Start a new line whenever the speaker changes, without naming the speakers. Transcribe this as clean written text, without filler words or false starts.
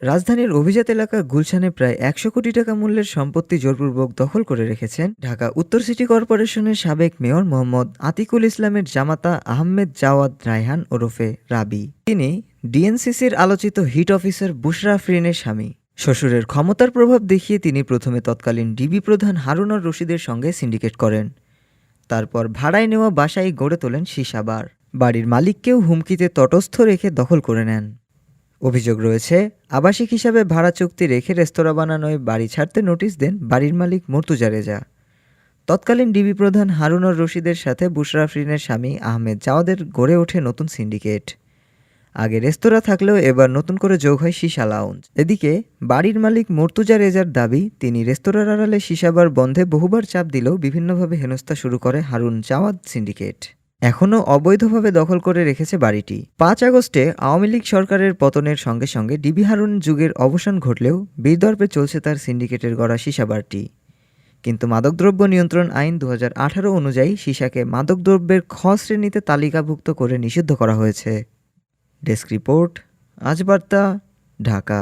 রাজধানীর অভিজাত এলাকা গুলশানে প্রায় ১০০ কোটি টাকা মূল্যের সম্পত্তি জোরপূর্বক দখল করে রেখেছেন ঢাকা উত্তর সিটি কর্পোরেশনের সাবেক মেয়র মোহাম্মদ আতিকুল ইসলামের জামাতা আহমেদ জাওয়াদ রায়হান ওরফে রাবি। তিনি ডিএনসিসির আলোচিত হিট অফিসার বুশরা আফরিনের স্বামী। শ্বশুরের ক্ষমতার প্রভাব দেখিয়ে তিনি প্রথমে তৎকালীন ডিবি প্রধান হারুনুর রশিদের সঙ্গে সিন্ডিকেট করেন। তারপর ভাড়ায় নেওয়া বাসায় গড়ে তোলেন সীসা বার। বাড়ির মালিককেও হুমকিতে তটস্থ রেখে দখল করে নেন। অভিযোগ রয়েছে, আবাসিক হিসাবে ভাড়া চুক্তি রেখে রেস্তোরাঁ বানানোয় বাড়ি ছাড়তে নোটিশ দেন বাড়ির মালিক মর্তুজা রেজা। তৎকালীন ডিবি প্রধান হারুনুর রশিদের সাথে বুশরা আফরিনের স্বামী আহমেদ জাওয়াদের গড়ে ওঠে নতুন সিন্ডিকেট। আগে রেস্তোরাঁ থাকলেও এবার নতুন করে যোগ হয় সীসা লাউঞ্জ। এদিকে বাড়ির মালিক মর্তুজা রেজার দাবি, তিনি রেস্তোরাঁর আড়ালে সীসাবার বন্ধে বহুবার চাপ দিলেও বিভিন্নভাবে হেনস্থা শুরু করে হারুন জাওয়াদ সিন্ডিকেট। এখনও অবৈধভাবে দখল করে রেখেছে বাড়িটি। ৫ আগস্টে আওয়ামী লীগ সরকারের পতনের সঙ্গে সঙ্গে ডিবি হারুন যুগের অবসান ঘটলেও বীরদর্পে চলছে তার সিন্ডিকেটের গড়া সীসাবারটি। কিন্তু মাদকদ্রব্য নিয়ন্ত্রণ আইন ২০১৮ অনুযায়ী সীসাকে মাদকদ্রব্যের খ শ্রেণীতে তালিকাভুক্ত করে নিষিদ্ধ করা হয়েছে। ডেস্ক রিপোর্ট, আজ বার্তা, ঢাকা।